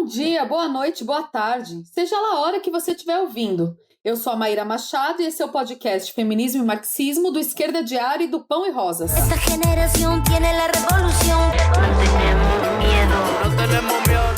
Bom dia, boa noite, boa tarde, seja lá a hora que você estiver ouvindo. Eu sou a Maíra Machado e esse é o podcast Feminismo e Marxismo do Esquerda Diária e do Pão e Rosas. Esta generación tiene la revolución. No tenemos miedo.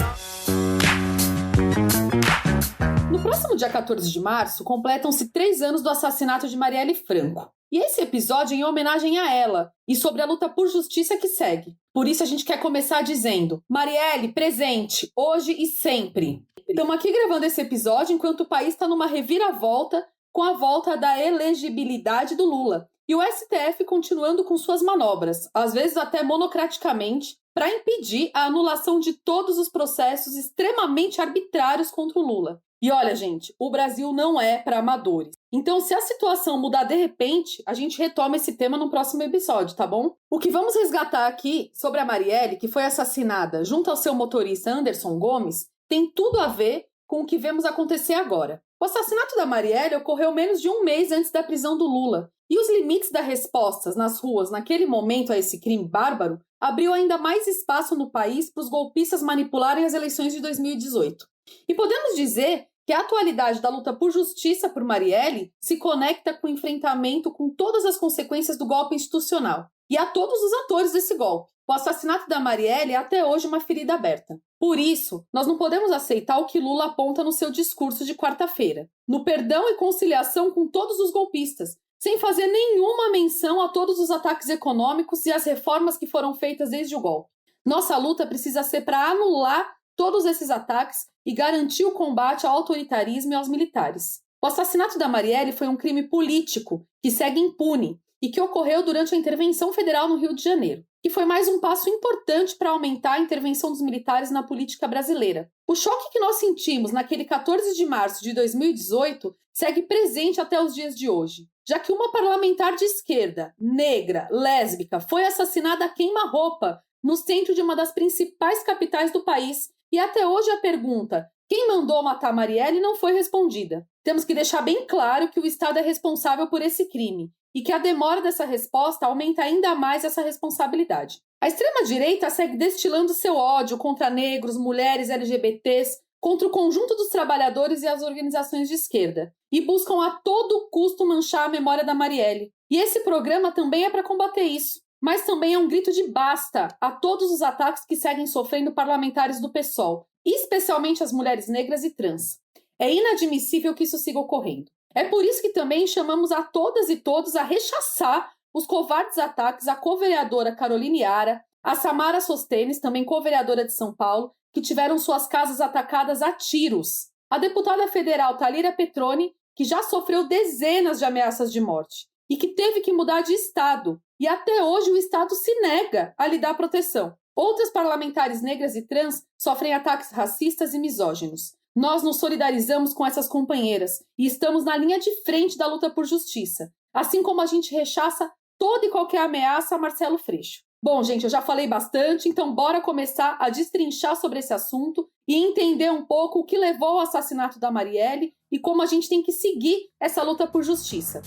No próximo dia 14 de março, completam-se 3 anos do assassinato de Marielle Franco. E esse episódio é em homenagem a ela e sobre a luta por justiça que segue. Por isso a gente quer começar dizendo: Marielle, presente, hoje e sempre. Estamos aqui gravando esse episódio enquanto o país está numa reviravolta com a volta da elegibilidade do Lula. E o STF continuando com suas manobras, às vezes até monocraticamente, para impedir a anulação de todos os processos extremamente arbitrários contra o Lula. E olha, gente, o Brasil não é para amadores. Então, se a situação mudar de repente, a gente retoma esse tema no próximo episódio, tá bom? O que vamos resgatar aqui sobre a Marielle, que foi assassinada junto ao seu motorista Anderson Gomes, tem tudo a ver com o que vemos acontecer agora. O assassinato da Marielle ocorreu menos de um mês antes da prisão do Lula. E os limites das respostas nas ruas naquele momento a esse crime bárbaro abriu ainda mais espaço no país para os golpistas manipularem as eleições de 2018. E podemos dizer que a atualidade da luta por justiça por Marielle se conecta com o enfrentamento com todas as consequências do golpe institucional e a todos os atores desse golpe. O assassinato da Marielle é até hoje uma ferida aberta. Por isso, nós não podemos aceitar o que Lula aponta no seu discurso de quarta-feira, no perdão e conciliação com todos os golpistas, sem fazer nenhuma menção a todos os ataques econômicos e as reformas que foram feitas desde o golpe. Nossa luta precisa ser para anular todos esses ataques e garantir o combate ao autoritarismo e aos militares. O assassinato da Marielle foi um crime político que segue impune e que ocorreu durante a intervenção federal no Rio de Janeiro, que foi mais um passo importante para aumentar a intervenção dos militares na política brasileira. O choque que nós sentimos naquele 14 de março de 2018 segue presente até os dias de hoje, já que uma parlamentar de esquerda, negra, lésbica, foi assassinada a queima-roupa no centro de uma das principais capitais do país. E até hoje a pergunta, quem mandou matar Marielle, não foi respondida. Temos que deixar bem claro que o Estado é responsável por esse crime e que a demora dessa resposta aumenta ainda mais essa responsabilidade. A extrema-direita segue destilando seu ódio contra negros, mulheres, LGBTs, contra o conjunto dos trabalhadores e as organizações de esquerda, e buscam a todo custo manchar a memória da Marielle. E esse programa também é para combater isso. Mas também é um grito de basta a todos os ataques que seguem sofrendo parlamentares do PSOL, especialmente as mulheres negras e trans. É inadmissível que isso siga ocorrendo. É por isso que também chamamos a todas e todos a rechaçar os covardes ataques à co-vereadora Caroline Yara, a Samara Sostenes, também co-vereadora de São Paulo, que tiveram suas casas atacadas a tiros. A deputada federal Thalíria Petroni, que já sofreu dezenas de ameaças de morte e que teve que mudar de estado. E até hoje o Estado se nega a lhe dar proteção. Outras parlamentares negras e trans sofrem ataques racistas e misóginos. Nós nos solidarizamos com essas companheiras e estamos na linha de frente da luta por justiça, assim como a gente rechaça toda e qualquer ameaça a Marcelo Freixo. Bom, gente, eu já falei bastante, então bora começar a destrinchar sobre esse assunto e entender um pouco o que levou ao assassinato da Marielle e como a gente tem que seguir essa luta por justiça.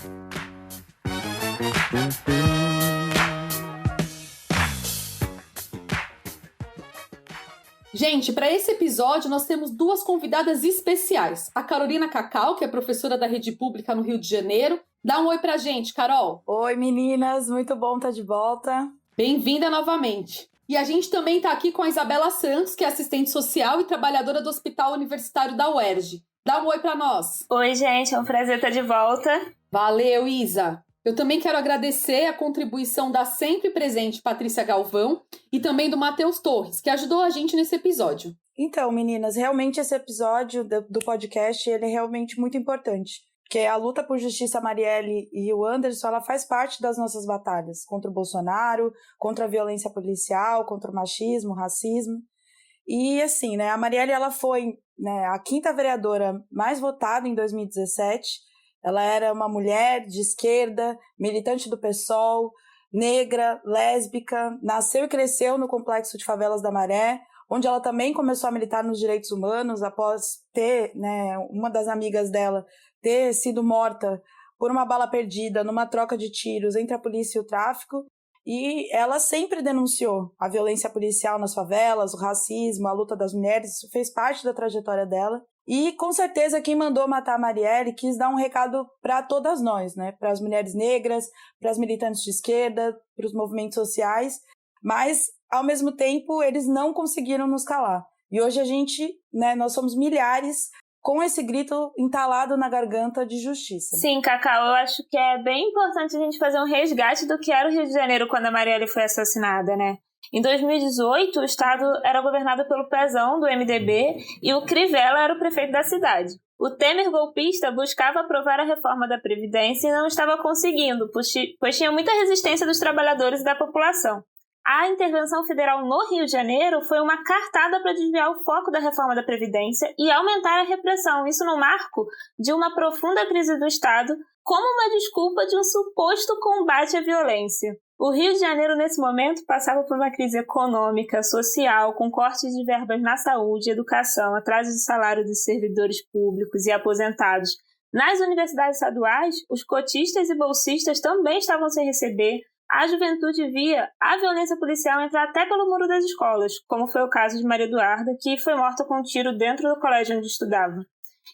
Gente, para esse episódio nós temos 2 convidadas especiais. A Carolina Cacau, que é professora da Rede Pública no Rio de Janeiro. Dá um oi pra gente, Carol. Oi, meninas. Muito bom estar de volta. Bem-vinda novamente. E a gente também está aqui com a Isabela Santos, que é assistente social e trabalhadora do Hospital Universitário da UERJ. Dá um oi para nós. Oi, gente. É um prazer estar de volta. Valeu, Isa. Eu também quero agradecer a contribuição da sempre presente Patrícia Galvão e também do Matheus Torres, que ajudou a gente nesse episódio. Então, meninas, realmente esse episódio do podcast ele é realmente muito importante, porque a luta por justiça, a Marielle e o Anderson, ela faz parte das nossas batalhas contra o Bolsonaro, contra a violência policial, contra o machismo, o racismo. E assim, né, a Marielle ela foi, né, a 5ª vereadora mais votada em 2017. Ela era uma mulher de esquerda, militante do PSOL, negra, lésbica, nasceu e cresceu no Complexo de Favelas da Maré, onde ela também começou a militar nos direitos humanos após ter, né, uma das amigas dela ter sido morta por uma bala perdida numa troca de tiros entre a polícia e o tráfico. E ela sempre denunciou a violência policial nas favelas, o racismo, a luta das mulheres, isso fez parte da trajetória dela. E, com certeza, quem mandou matar a Marielle quis dar um recado para todas nós, né? Para as mulheres negras, para as militantes de esquerda, para os movimentos sociais. Mas, ao mesmo tempo, eles não conseguiram nos calar. E hoje a gente, né, nós somos milhares com esse grito entalado na garganta de justiça. Sim, Cacau, eu acho que é bem importante a gente fazer um resgate do que era o Rio de Janeiro quando a Marielle foi assassinada, né? Em 2018, o estado era governado pelo Pezão, do MDB, e o Crivella era o prefeito da cidade. O Temer golpista buscava aprovar a reforma da Previdência e não estava conseguindo, pois tinha muita resistência dos trabalhadores e da população. A intervenção federal no Rio de Janeiro foi uma cartada para desviar o foco da reforma da Previdência e aumentar a repressão, isso no marco de uma profunda crise do Estado, como uma desculpa de um suposto combate à violência. O Rio de Janeiro, nesse momento, passava por uma crise econômica, social, com cortes de verbas na saúde, educação, atraso de salário dos servidores públicos e aposentados. Nas universidades estaduais, os cotistas e bolsistas também estavam sem receber. A juventude via a violência policial entrar até pelo muro das escolas, como foi o caso de Maria Eduarda, que foi morta com um tiro dentro do colégio onde estudava.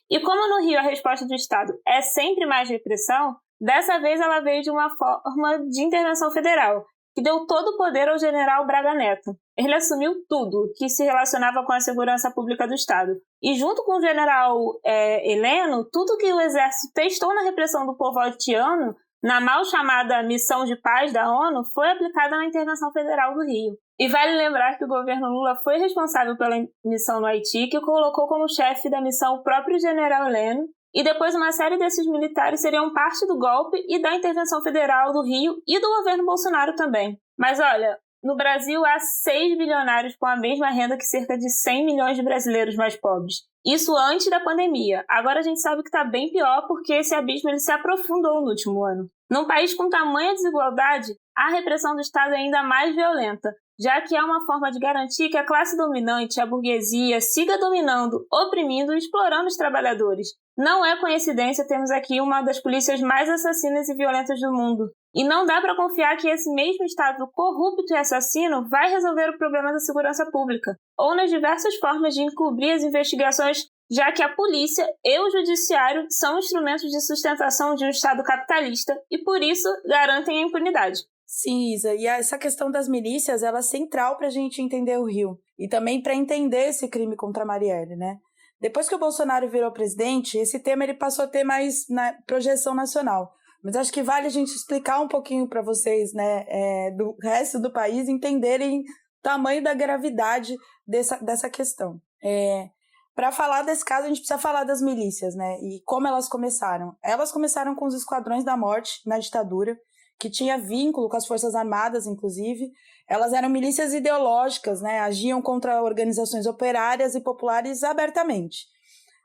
E como no Rio a resposta do Estado é sempre mais repressão, dessa vez ela veio de uma forma de intervenção federal, que deu todo o poder ao general Braga Neto. Ele assumiu tudo que se relacionava com a segurança pública do Estado. E junto com o general Heleno, tudo que o Exército testou na repressão do povo haitiano, na mal chamada Missão de Paz da ONU, foi aplicada na intervenção federal do Rio. E vale lembrar que o governo Lula foi responsável pela missão no Haiti, que colocou como chefe da missão o próprio general Heleno, e depois uma série desses militares seriam parte do golpe e da intervenção federal do Rio e do governo Bolsonaro também. Mas olha, no Brasil há 6 bilionários com a mesma renda que cerca de 100 milhões de brasileiros mais pobres. Isso antes da pandemia. Agora a gente sabe que está bem pior porque esse abismo ele se aprofundou no último ano. Num país com tamanha desigualdade, a repressão do Estado é ainda mais violenta, já que é uma forma de garantir que a classe dominante, a burguesia, siga dominando, oprimindo e explorando os trabalhadores. Não é coincidência termos aqui uma das polícias mais assassinas e violentas do mundo. E não dá para confiar que esse mesmo Estado corrupto e assassino vai resolver o problema da segurança pública, ou nas diversas formas de encobrir as investigações, já que a polícia e o judiciário são instrumentos de sustentação de um Estado capitalista e, por isso, garantem a impunidade. Sim, Isa, e essa questão das milícias ela é central para a gente entender o Rio e também para entender esse crime contra a Marielle, né? Depois que o Bolsonaro virou presidente, esse tema ele passou a ter mais projeção nacional. Mas acho que vale a gente explicar um pouquinho para vocês, né, do resto do país entenderem o tamanho da gravidade dessa questão. Para falar desse caso, a gente precisa falar das milícias, né? E como elas começaram. Elas começaram com os esquadrões da morte na ditadura, que tinha vínculo com as Forças Armadas, inclusive. Elas eram milícias ideológicas, né? Agiam contra organizações operárias e populares abertamente.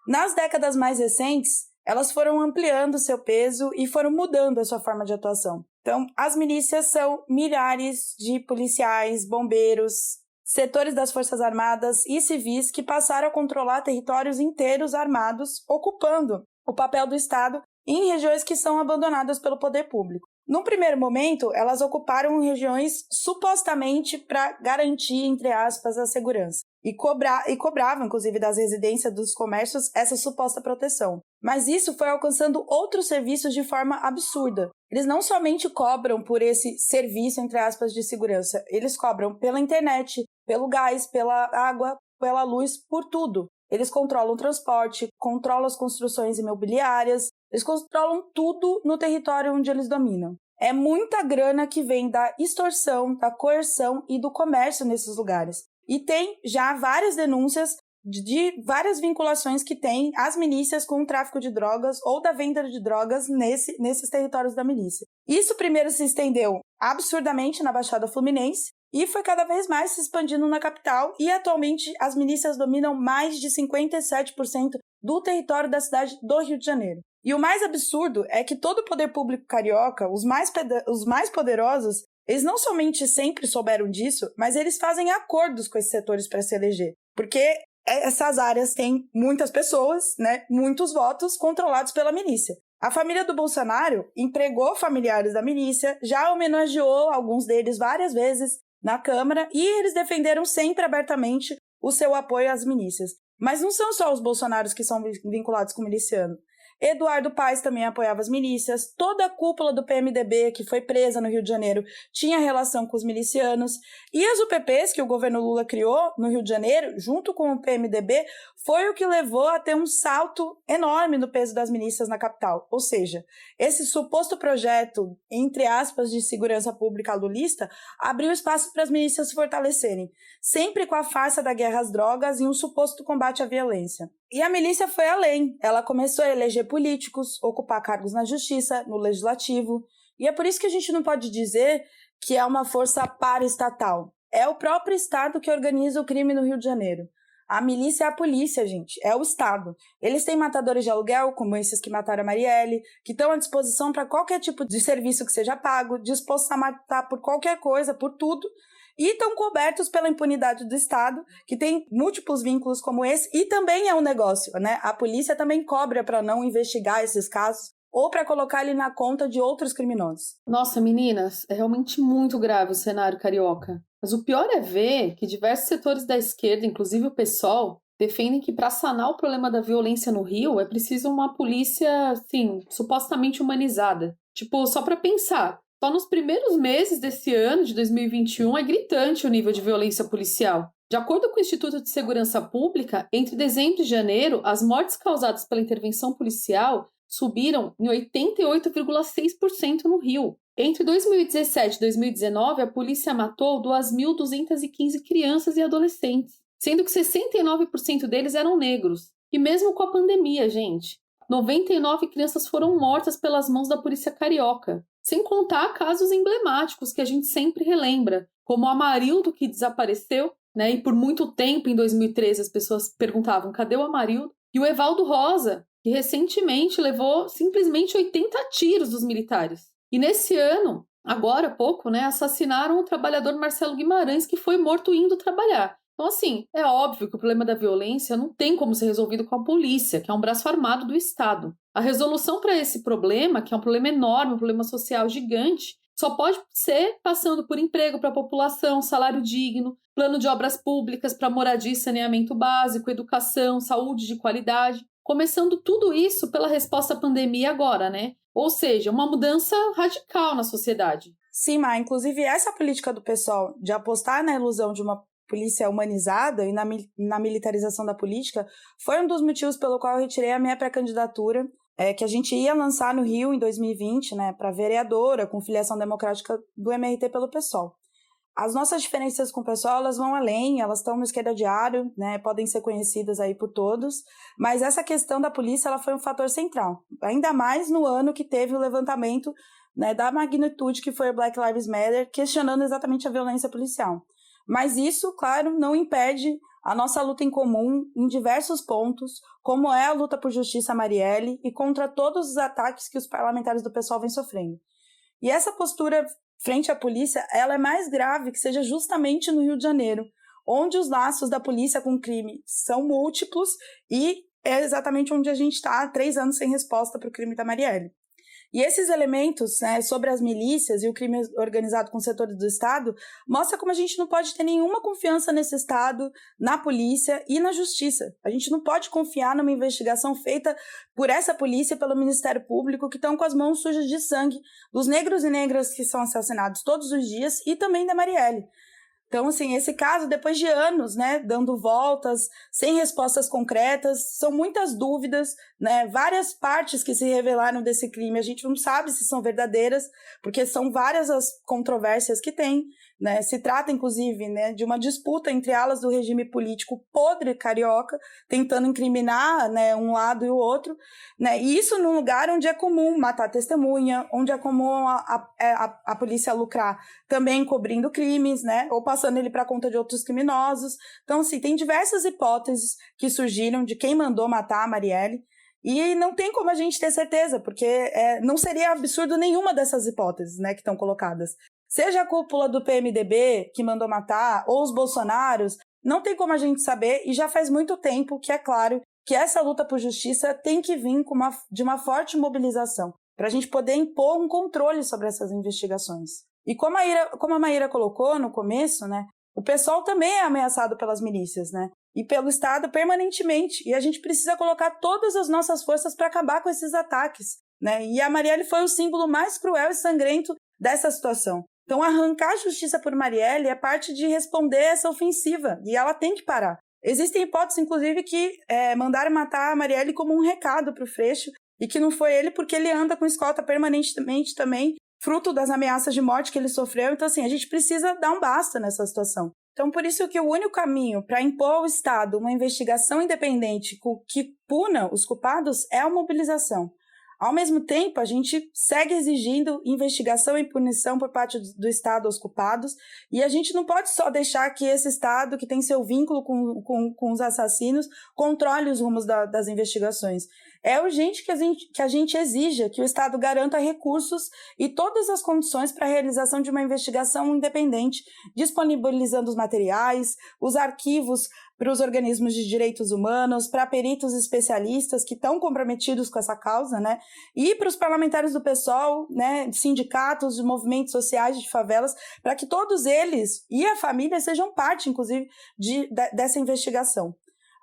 Nas décadas mais recentes, elas foram ampliando seu peso e foram mudando a sua forma de atuação. Então, as milícias são milhares de policiais, bombeiros, setores das Forças Armadas e civis que passaram a controlar territórios inteiros armados, ocupando o papel do Estado em regiões que são abandonadas pelo poder público. No primeiro momento, elas ocuparam regiões supostamente para garantir, entre aspas, a segurança. E cobravam, inclusive, das residências dos comércios essa suposta proteção. Mas isso foi alcançando outros serviços de forma absurda. Eles não somente cobram por esse serviço, entre aspas, de segurança. Eles cobram pela internet, pelo gás, pela água, pela luz, por tudo. Eles controlam o transporte, controlam as construções imobiliárias, eles controlam tudo no território onde eles dominam. É muita grana que vem da extorsão, da coerção e do comércio nesses lugares. E tem já várias denúncias de várias vinculações que tem as milícias com o tráfico de drogas ou da venda de drogas nesses territórios da milícia. Isso primeiro se estendeu absurdamente na Baixada Fluminense e foi cada vez mais se expandindo na capital e atualmente as milícias dominam mais de 57% do território da cidade do Rio de Janeiro. E o mais absurdo é que todo o poder público carioca, os mais poderosos, eles não somente sempre souberam disso, mas eles fazem acordos com esses setores para se eleger. Porque essas áreas têm muitas pessoas, né, muitos votos controlados pela milícia. A família do Bolsonaro empregou familiares da milícia, já homenageou alguns deles várias vezes na Câmara e eles defenderam sempre abertamente o seu apoio às milícias. Mas não são só os bolsonaros que são vinculados com o miliciano. Eduardo Paes também apoiava as milícias, toda a cúpula do PMDB, que foi presa no Rio de Janeiro, tinha relação com os milicianos, e as UPPs que o governo Lula criou no Rio de Janeiro, junto com o PMDB, foi o que levou a ter um salto enorme no peso das milícias na capital. Ou seja, esse suposto projeto, entre aspas, de segurança pública lulista, abriu espaço para as milícias se fortalecerem, sempre com a farsa da guerra às drogas e um suposto combate à violência. E a milícia foi além, ela começou a eleger políticos, ocupar cargos na justiça, no legislativo, e é por isso que a gente não pode dizer que é uma força paraestatal. É o próprio Estado que organiza o crime no Rio de Janeiro. A milícia é a polícia, gente, é o Estado. Eles têm matadores de aluguel, como esses que mataram a Marielle, que estão à disposição para qualquer tipo de serviço que seja pago, dispostos a matar por qualquer coisa, por tudo, e estão cobertos pela impunidade do Estado, que tem múltiplos vínculos como esse, e também é um negócio, né? A polícia também cobra para não investigar esses casos ou para colocar ele na conta de outros criminosos. Nossa, meninas, é realmente muito grave o cenário carioca. Mas o pior é ver que diversos setores da esquerda, inclusive o PSOL, defendem que para sanar o problema da violência no Rio é preciso uma polícia, assim, supostamente humanizada. Tipo, só para pensar, só nos primeiros meses desse ano, de 2021, é gritante o nível de violência policial. De acordo com o Instituto de Segurança Pública, entre dezembro e janeiro, as mortes causadas pela intervenção policial subiram em 88,6% no Rio. Entre 2017 e 2019, a polícia matou 2.215 crianças e adolescentes, sendo que 69% deles eram negros. E mesmo com a pandemia, gente, 99 crianças foram mortas pelas mãos da polícia carioca. Sem contar casos emblemáticos que a gente sempre relembra, como o Amarildo, que desapareceu, né? E por muito tempo, em 2013, as pessoas perguntavam, cadê o Amarildo? E o Evaldo Rosa, que recentemente levou simplesmente 80 tiros dos militares. E nesse ano, agora há pouco, né, assassinaram o trabalhador Marcelo Guimarães, que foi morto indo trabalhar. Então, assim, é óbvio que o problema da violência não tem como ser resolvido com a polícia, que é um braço armado do Estado. A resolução para esse problema, que é um problema enorme, um problema social gigante, só pode ser passando por emprego para a população, salário digno, plano de obras públicas para moradia e saneamento básico, educação, saúde de qualidade. Começando tudo isso pela resposta à pandemia agora, né? Ou seja, uma mudança radical na sociedade. Sim, Má, inclusive essa política do PSOL de apostar na ilusão de uma polícia humanizada e na militarização da política foi um dos motivos pelo qual eu retirei a minha pré-candidatura, que a gente ia lançar no Rio em 2020, né, para vereadora com filiação democrática do MRT pelo PSOL. As nossas diferenças com o PSOL, elas vão além, elas estão no Esquerda Diário, né, podem ser conhecidas aí por todos, mas essa questão da polícia ela foi um fator central, ainda mais no ano que teve o levantamento, né, da magnitude que foi o Black Lives Matter, questionando exatamente a violência policial. Mas isso, claro, não impede a nossa luta em comum em diversos pontos, como é a luta por justiça a Marielle e contra todos os ataques que os parlamentares do PSOL vêm sofrendo. E essa postura frente à polícia, ela é mais grave que seja justamente no Rio de Janeiro, onde os laços da polícia com o crime são múltiplos e é exatamente onde a gente está há 3 anos sem resposta para o crime da Marielle. E esses elementos, né, sobre as milícias e o crime organizado com setores do Estado mostra como a gente não pode ter nenhuma confiança nesse Estado, na polícia e na justiça. A gente não pode confiar numa investigação feita por essa polícia e pelo Ministério Público que estão com as mãos sujas de sangue dos negros e negras que são assassinados todos os dias e também da Marielle. Então, assim, esse caso, depois de anos, né, dando voltas, sem respostas concretas, são muitas dúvidas, né, várias partes que se revelaram desse crime, a gente não sabe se são verdadeiras, porque são várias as controvérsias que tem, né, se trata, inclusive, né, de uma disputa entre alas do regime político podre carioca, tentando incriminar, né, um lado e o outro, né, e isso num lugar onde é comum matar testemunha, onde é comum a polícia lucrar também cobrindo crimes, né, ou passando ele para conta de outros criminosos. Então, assim, tem diversas hipóteses que surgiram de quem mandou matar a Marielle, e não tem como a gente ter certeza, porque não seria absurdo nenhuma dessas hipóteses, né, que estão colocadas. Seja a cúpula do PMDB que mandou matar, ou os bolsonaros, não tem como a gente saber, e já faz muito tempo que é claro que essa luta por justiça tem que vir de uma forte mobilização, para a gente poder impor um controle sobre essas investigações. E como a Maíra colocou no começo, né, o pessoal também é ameaçado pelas milícias, né, e pelo Estado permanentemente, e a gente precisa colocar todas as nossas forças para acabar com esses ataques, né, e a Marielle foi o símbolo mais cruel e sangrento dessa situação. Então, arrancar a justiça por Marielle é parte de responder essa ofensiva, e ela tem que parar. Existem hipóteses, inclusive, que mandaram matar a Marielle como um recado para o Freixo, e que não foi ele porque ele anda com escolta permanentemente também, fruto das ameaças de morte que ele sofreu. Então, assim, a gente precisa dar um basta nessa situação. Então, por isso que o único caminho para impor ao Estado uma investigação independente que puna os culpados é a mobilização. Ao mesmo tempo, a gente segue exigindo investigação e punição por parte do Estado aos culpados, e a gente não pode só deixar que esse Estado, que tem seu vínculo com os assassinos, controle os rumos das investigações. É urgente que a gente exija que o Estado garanta recursos e todas as condições para a realização de uma investigação independente, disponibilizando os materiais, os arquivos para os organismos de direitos humanos, para peritos especialistas que estão comprometidos com essa causa, né? E para os parlamentares do PSOL, né, sindicatos, de movimentos sociais de favelas, para que todos eles e a família sejam parte, inclusive, dessa investigação.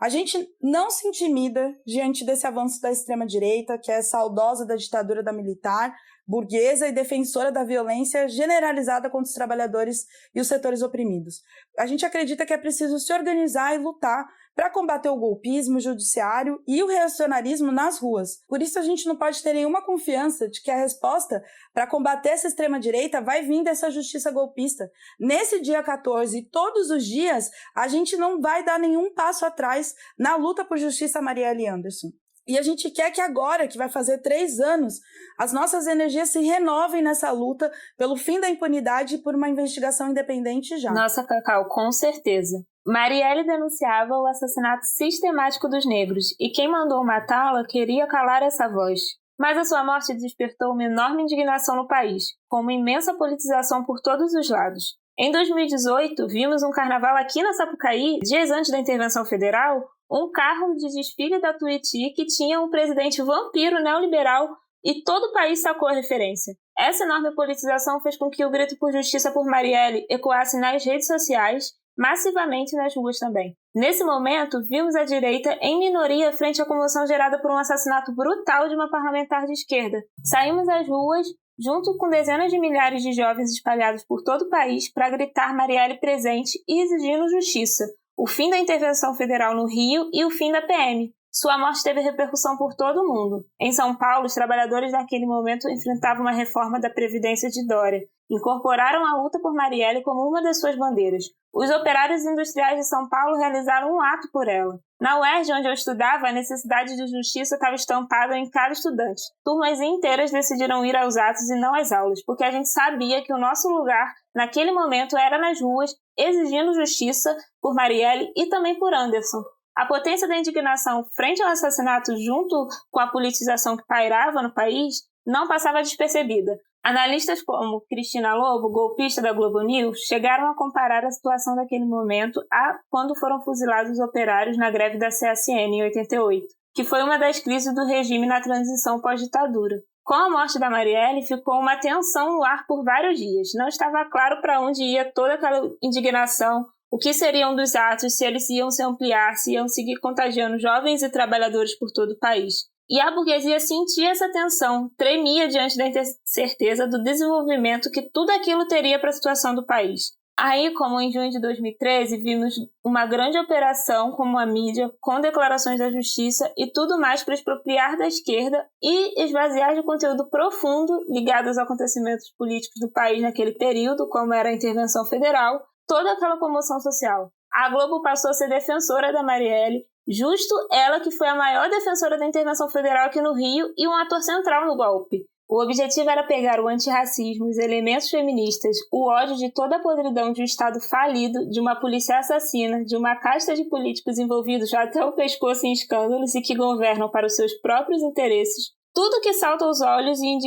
A gente não se intimida diante desse avanço da extrema-direita, que é saudosa da ditadura da militar, burguesa e defensora da violência generalizada contra os trabalhadores e os setores oprimidos. A gente acredita que é preciso se organizar e lutar para combater o golpismo, o judiciário e o reacionarismo nas ruas. Por isso a gente não pode ter nenhuma confiança de que a resposta para combater essa extrema-direita vai vir dessa justiça golpista. Nesse dia 14 e todos os dias, a gente não vai dar nenhum passo atrás na luta por justiça Marielle Anderson. E a gente quer que agora, que vai fazer 3 anos, as nossas energias se renovem nessa luta pelo fim da impunidade e por uma investigação independente já. Nossa, Cacau, com certeza. Marielle denunciava o assassinato sistemático dos negros e quem mandou matá-la queria calar essa voz. Mas a sua morte despertou uma enorme indignação no país, com uma imensa politização por todos os lados. Em 2018, vimos um carnaval aqui na Sapucaí, dias antes da intervenção federal, um carro de desfile da Tuiuti que tinha um presidente vampiro neoliberal e todo o país sacou a referência. Essa enorme politização fez com que o grito por justiça por Marielle ecoasse nas redes sociais, massivamente nas ruas também. Nesse momento, vimos a direita em minoria frente à comoção gerada por um assassinato brutal de uma parlamentar de esquerda. Saímos às ruas, junto com dezenas de milhares de jovens espalhados por todo o país, para gritar Marielle presente e exigindo justiça. O fim da intervenção federal no Rio e o fim da PM. Sua morte teve repercussão por todo o mundo. Em São Paulo, os trabalhadores naquele momento enfrentavam uma reforma da Previdência de Dória. Incorporaram a luta por Marielle como uma das suas bandeiras. Os operários industriais de São Paulo realizaram um ato por ela. Na UERJ, onde eu estudava, a necessidade de justiça estava estampada em cada estudante. Turmas inteiras decidiram ir aos atos e não às aulas, porque a gente sabia que o nosso lugar, naquele momento, era nas ruas, exigindo justiça por Marielle e também por Anderson. A potência da indignação frente ao assassinato junto com a politização que pairava no país não passava despercebida. Analistas como Cristina Lobo, golpista da Globo News, chegaram a comparar a situação daquele momento a quando foram fuzilados os operários na greve da CSN em 88, que foi uma das crises do regime na transição pós-ditadura. Com a morte da Marielle, ficou uma tensão no ar por vários dias. Não estava claro para onde ia toda aquela indignação, o que seriam dos atos, se eles iam se ampliar, se iam seguir contagiando jovens e trabalhadores por todo o país. E a burguesia sentia essa tensão, tremia diante da incerteza do desenvolvimento que tudo aquilo teria para a situação do país. Aí, como em junho de 2013, vimos uma grande operação como a mídia, com declarações da justiça e tudo mais para expropriar da esquerda e esvaziar de conteúdo profundo ligado aos acontecimentos políticos do país naquele período, como era a intervenção federal, toda aquela comoção social. A Globo passou a ser defensora da Marielle, justo ela que foi a maior defensora da intervenção federal aqui no Rio e um ator central no golpe. O objetivo era pegar o antirracismo, os elementos feministas, o ódio de toda a podridão de um Estado falido, de uma polícia assassina, de uma casta de políticos envolvidos já até o pescoço em escândalos e que governam para os seus próprios interesses, tudo que salta aos olhos e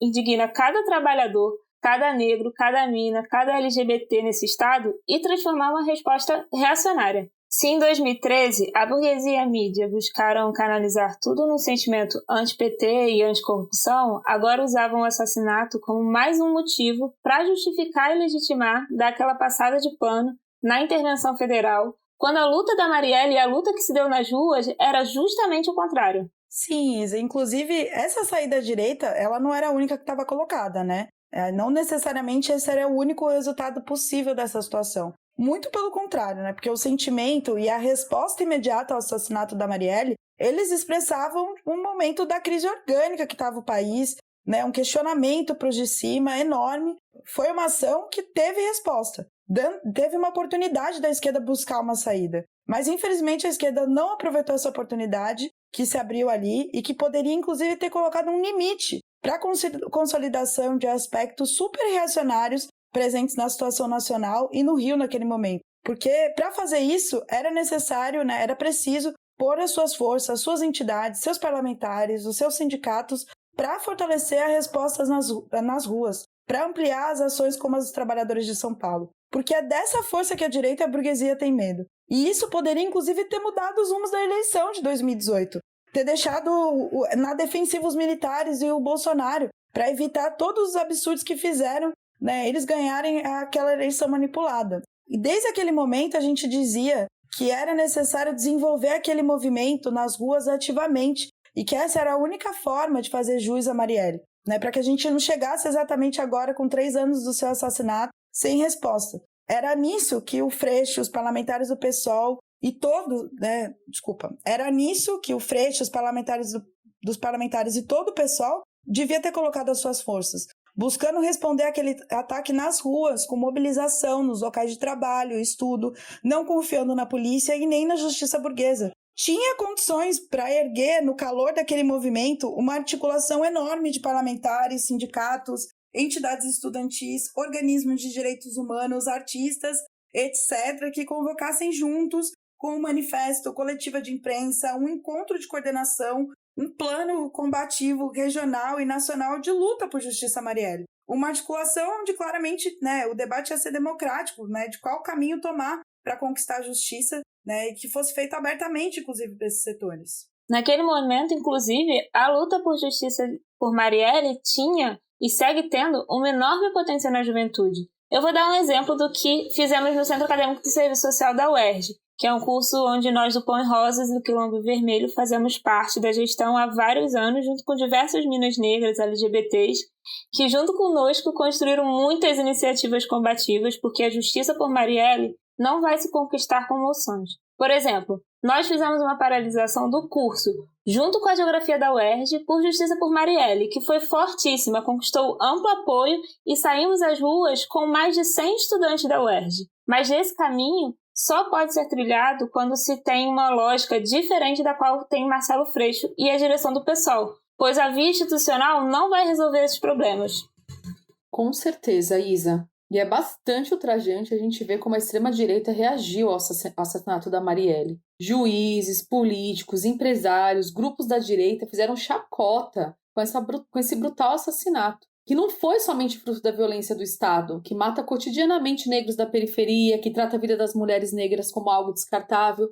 indigna cada trabalhador, cada negro, cada mina, cada LGBT nesse Estado e transformar uma resposta reacionária. Se em 2013 a burguesia e a mídia buscaram canalizar tudo num sentimento anti-PT e anticorrupção, agora usavam o assassinato como mais um motivo para justificar e legitimar dar aquela passada de pano na intervenção federal, quando a luta da Marielle e a luta que se deu nas ruas era justamente o contrário. Sim, Isa. Inclusive, essa saída à direita, ela não era a única que estava colocada, né? Não necessariamente esse era o único resultado possível dessa situação. Muito pelo contrário, né? Porque o sentimento e a resposta imediata ao assassinato da Marielle, eles expressavam um momento da crise orgânica que estava o país, né? Um questionamento para os de cima enorme. Foi uma ação que teve resposta. Teve uma oportunidade da esquerda buscar uma saída. Mas, infelizmente, a esquerda não aproveitou essa oportunidade que se abriu ali e que poderia, inclusive, ter colocado um limite para a consolidação de aspectos super reacionários presentes na situação nacional e no Rio naquele momento. Porque, para fazer isso, era necessário, né, era preciso pôr as suas forças, as suas entidades, seus parlamentares, os seus sindicatos, para fortalecer as respostas nas ruas, para ampliar as ações como as dos trabalhadores de São Paulo. Porque é dessa força que a direita e a burguesia têm medo. E isso poderia, inclusive, ter mudado os rumos da eleição de 2018. Ter deixado na defensiva os militares e o Bolsonaro, para evitar todos os absurdos que fizeram, né, eles ganharem aquela eleição manipulada. E desde aquele momento a gente dizia que era necessário desenvolver aquele movimento nas ruas ativamente e que essa era a única forma de fazer jus a Marielle, né, para que a gente não chegasse exatamente agora com 3 anos do seu assassinato sem resposta. Era nisso que o Freixo, os parlamentares do PSOL e todo, né, era nisso que o Freixo, os parlamentares dos parlamentares e todo o PSOL devia ter colocado as suas forças, buscando responder aquele ataque nas ruas, com mobilização nos locais de trabalho, estudo, não confiando na polícia e nem na justiça burguesa. Tinha condições para erguer, no calor daquele movimento, uma articulação enorme de parlamentares, sindicatos, entidades estudantis, organismos de direitos humanos, artistas, etc., que convocassem juntos, com um manifesto, coletiva de imprensa, um encontro de coordenação, um plano combativo regional e nacional de luta por justiça Marielle. Uma articulação onde claramente, né, o debate ia ser democrático, né, de qual caminho tomar para conquistar a justiça, né, e que fosse feito abertamente, inclusive, para esses setores. Naquele momento, inclusive, a luta por justiça por Marielle tinha e segue tendo uma enorme potência na juventude. Eu vou dar um exemplo do que fizemos no Centro Acadêmico de Serviço Social da UERJ, que é um curso onde nós do Pão e Rosas e do Quilombo Vermelho fazemos parte da gestão há vários anos, junto com diversas minas negras, LGBTs, que junto conosco construíram muitas iniciativas combativas, porque a justiça por Marielle não vai se conquistar com moções. Por exemplo, nós fizemos uma paralisação do curso, junto com a geografia da UERJ, por Justiça por Marielle, que foi fortíssima, conquistou amplo apoio e saímos às ruas com mais de 100 estudantes da UERJ. Mas esse caminho só pode ser trilhado quando se tem uma lógica diferente da qual tem Marcelo Freixo e a direção do PSOL, pois a via institucional não vai resolver esses problemas. Com certeza, Isa. E é bastante ultrajante a gente ver como a extrema-direita reagiu ao assassinato da Marielle. Juízes, políticos, empresários, grupos da direita fizeram chacota com esse brutal assassinato, que não foi somente fruto da violência do Estado, que mata cotidianamente negros da periferia, que trata a vida das mulheres negras como algo descartável,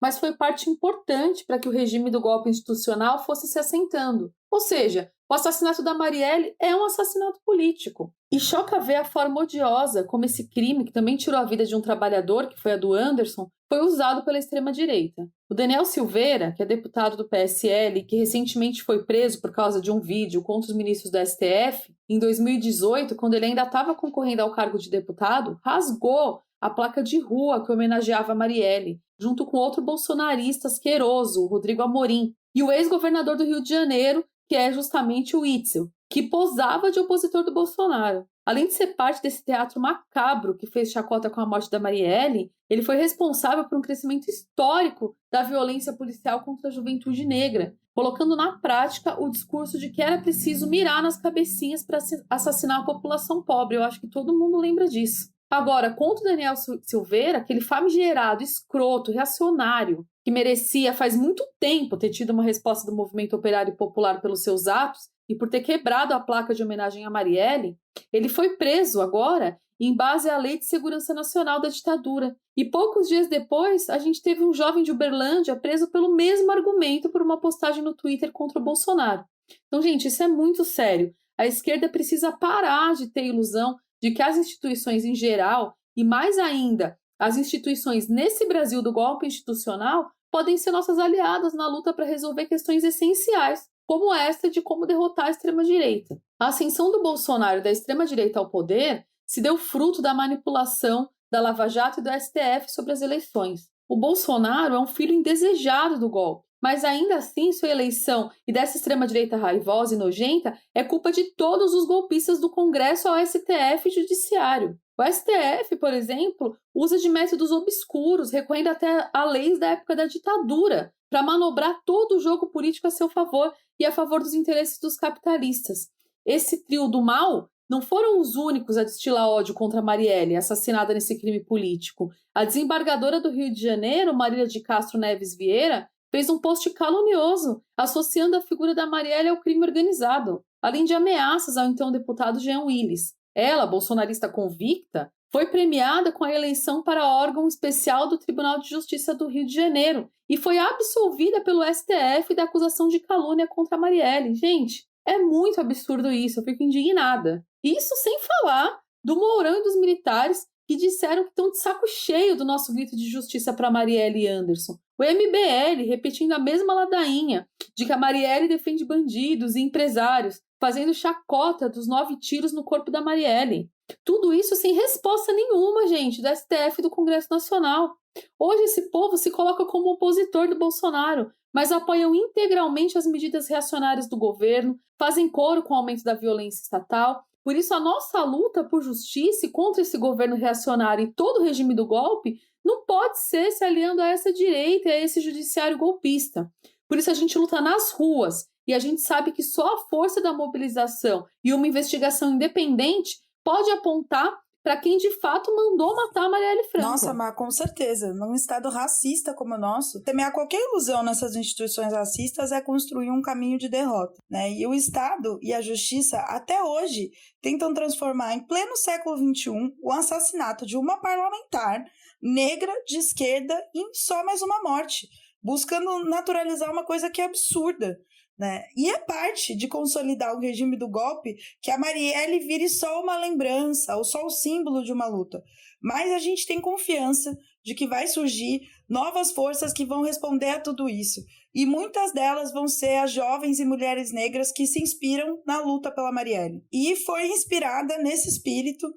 mas foi parte importante para que o regime do golpe institucional fosse se assentando. Ou seja, o assassinato da Marielle é um assassinato político. E choca ver a forma odiosa como esse crime, que também tirou a vida de um trabalhador, que foi a do Anderson, foi usado pela extrema-direita. O Daniel Silveira, que é deputado do PSL e que recentemente foi preso por causa de um vídeo contra os ministros do STF, em 2018, quando ele ainda estava concorrendo ao cargo de deputado, rasgou a placa de rua que homenageava a Marielle, junto com outro bolsonarista asqueroso, o Rodrigo Amorim, e o ex-governador do Rio de Janeiro, que é justamente o Witzel, que posava de opositor do Bolsonaro. Além de ser parte desse teatro macabro que fez chacota com a morte da Marielle, ele foi responsável por um crescimento histórico da violência policial contra a juventude negra, colocando na prática o discurso de que era preciso mirar nas cabecinhas para assassinar a população pobre. Eu acho que todo mundo lembra disso. Agora, contra o Daniel Silveira, aquele famigerado, escroto, reacionário, que merecia faz muito tempo ter tido uma resposta do movimento operário popular pelos seus atos e por ter quebrado a placa de homenagem a Marielle, ele foi preso agora em base à Lei de Segurança Nacional da ditadura. E poucos dias depois, a gente teve um jovem de Uberlândia preso pelo mesmo argumento por uma postagem no Twitter contra o Bolsonaro. Então, gente, isso é muito sério. A esquerda precisa parar de ter ilusão de que as instituições em geral, e mais ainda, as instituições nesse Brasil do golpe institucional, podem ser nossas aliadas na luta para resolver questões essenciais, como esta de como derrotar a extrema-direita. A ascensão do Bolsonaro e da extrema-direita ao poder se deu fruto da manipulação da Lava Jato e do STF sobre as eleições. O Bolsonaro é um filho indesejado do golpe, mas ainda assim sua eleição e dessa extrema-direita raivosa e nojenta é culpa de todos os golpistas do Congresso ao STF e Judiciário. O STF, por exemplo, usa de métodos obscuros, recorrendo até a leis da época da ditadura, para manobrar todo o jogo político a seu favor e a favor dos interesses dos capitalistas. Esse trio do mal não foram os únicos a destilar ódio contra Marielle, assassinada nesse crime político. A desembargadora do Rio de Janeiro, Marília de Castro Neves Vieira, fez um post calunioso, associando a figura da Marielle ao crime organizado, além de ameaças ao então deputado Jean Willis. Ela, bolsonarista convicta, foi premiada com a eleição para órgão especial do Tribunal de Justiça do Rio de Janeiro e foi absolvida pelo STF da acusação de calúnia contra Marielle. Gente, é muito absurdo isso, eu fico indignada. Isso sem falar do Mourão e dos militares que disseram que estão de saco cheio do nosso grito de justiça para Marielle e Anderson. O MBL repetindo a mesma ladainha de que a Marielle defende bandidos e empresários, fazendo chacota dos 9 tiros no corpo da Marielle. Tudo isso sem resposta nenhuma, gente, do STF e do Congresso Nacional. Hoje esse povo se coloca como opositor do Bolsonaro, mas apoiam integralmente as medidas reacionárias do governo, fazem coro com o aumento da violência estatal. Por isso, a nossa luta por justiça e contra esse governo reacionário e todo o regime do golpe não pode ser se aliando a essa direita e a esse judiciário golpista. Por isso, a gente luta nas ruas e a gente sabe que só a força da mobilização e uma investigação independente pode apontar para quem de fato mandou matar a Marielle Franco. Nossa, Má, com certeza. Num estado racista como o nosso, semear qualquer ilusão nessas instituições racistas é construir um caminho de derrota, né? E o Estado e a Justiça, até hoje, tentam transformar em pleno século XXI o assassinato de uma parlamentar negra de esquerda em só mais uma morte, buscando naturalizar uma coisa que é absurda. Né? E é parte de consolidar o regime do golpe que a Marielle vire só uma lembrança ou só o símbolo de uma luta. Mas a gente tem confiança de que vai surgir novas forças que vão responder a tudo isso. E muitas delas vão ser as jovens e mulheres negras que se inspiram na luta pela Marielle. E foi inspirada nesse espírito,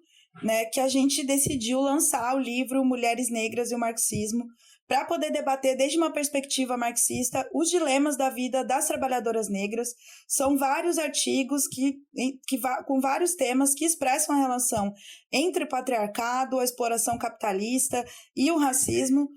né, que a gente decidiu lançar o livro Mulheres Negras e o Marxismo, para poder debater desde uma perspectiva marxista os dilemas da vida das trabalhadoras negras. São vários artigos com vários temas que expressam a relação entre o patriarcado, a exploração capitalista e o racismo,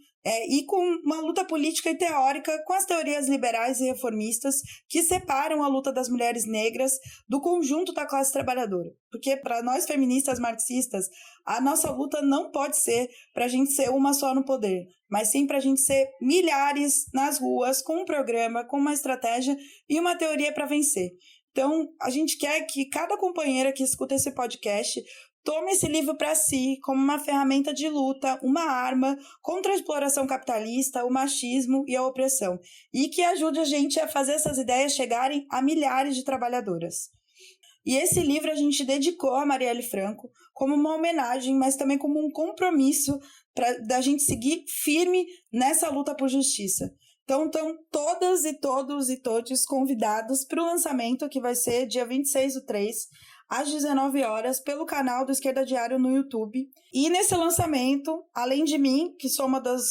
e com uma luta política e teórica com as teorias liberais e reformistas que separam a luta das mulheres negras do conjunto da classe trabalhadora. Porque para nós feministas marxistas, a nossa luta não pode ser para a gente ser uma só no poder, mas sim para a gente ser milhares nas ruas, com um programa, com uma estratégia e uma teoria para vencer. Então, a gente quer que cada companheira que escuta esse podcast tome esse livro para si como uma ferramenta de luta, uma arma contra a exploração capitalista, o machismo e a opressão, e que ajude a gente a fazer essas ideias chegarem a milhares de trabalhadoras. E esse livro a gente dedicou a Marielle Franco como uma homenagem, mas também como um compromisso da gente seguir firme nessa luta por justiça. Então, estão todas e todos e todos convidados para o lançamento, que vai ser dia 26/3, às 19 horas, pelo canal do Esquerda Diário no YouTube. E nesse lançamento, além de mim, que sou uma das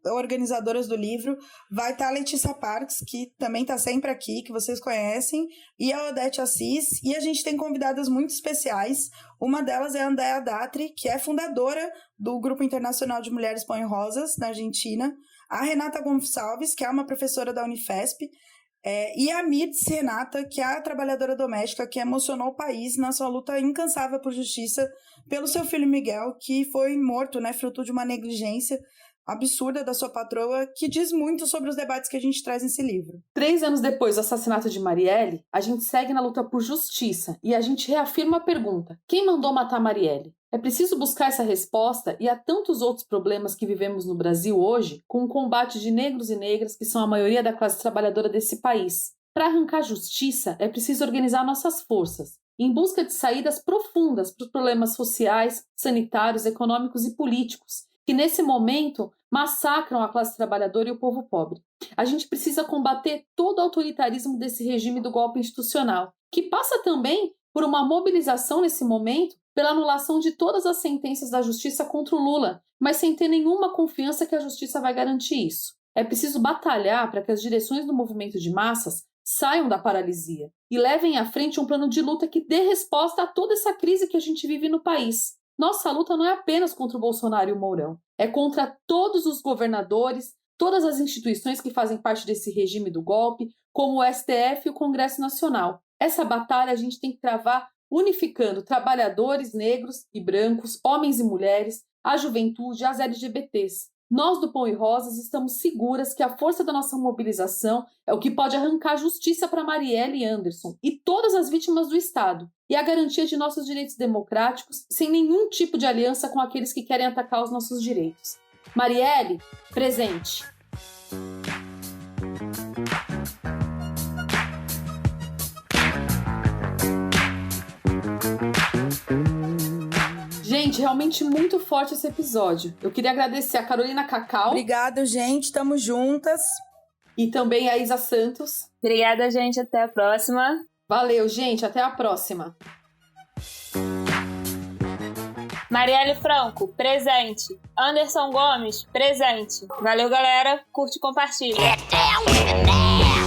organizadoras do livro, vai estar a Letícia Parks, que também está sempre aqui, que vocês conhecem, e a Odete Assis, e a gente tem convidadas muito especiais. Uma delas é a Andrea Datri, que é fundadora do Grupo Internacional de Mulheres Põe Rosas, na Argentina, a Renata Gonçalves, que é uma professora da Unifesp, e a Mirtz Renata, que é a trabalhadora doméstica que emocionou o país na sua luta incansável por justiça pelo seu filho Miguel, que foi morto, né, fruto de uma negligência absurda da sua patroa, que diz muito sobre os debates que a gente traz nesse livro. 3 anos depois do assassinato de Marielle, a gente segue na luta por justiça e a gente reafirma a pergunta: quem mandou matar Marielle? É preciso buscar essa resposta e há tantos outros problemas que vivemos no Brasil hoje com o combate de negros e negras, que são a maioria da classe trabalhadora desse país. Para arrancar justiça, é preciso organizar nossas forças, em busca de saídas profundas para os problemas sociais, sanitários, econômicos e políticos, que nesse momento massacram a classe trabalhadora e o povo pobre. A gente precisa combater todo o autoritarismo desse regime do golpe institucional, que passa também por uma mobilização nesse momento pela anulação de todas as sentenças da justiça contra o Lula, mas sem ter nenhuma confiança que a justiça vai garantir isso. É preciso batalhar para que as direções do movimento de massas saiam da paralisia e levem à frente um plano de luta que dê resposta a toda essa crise que a gente vive no país. Nossa luta não é apenas contra o Bolsonaro e o Mourão, é contra todos os governadores, todas as instituições que fazem parte desse regime do golpe, como o STF e o Congresso Nacional. Essa batalha a gente tem que travar unificando trabalhadores negros e brancos, homens e mulheres, a juventude, as LGBTs. Nós do Pão e Rosas estamos seguras que a força da nossa mobilização é o que pode arrancar justiça para Marielle e Anderson e todas as vítimas do Estado e a garantia de nossos direitos democráticos sem nenhum tipo de aliança com aqueles que querem atacar os nossos direitos. Marielle, presente. Gente, realmente muito forte esse episódio. Eu queria agradecer a Carolina Cacau. Obrigado, gente. Tamo juntas. E também a Isa Santos. Obrigada, gente. Até a próxima. Valeu, gente. Até a próxima. Marielle Franco, presente. Anderson Gomes, presente. Valeu, galera. Curte e compartilha. Get down with it now.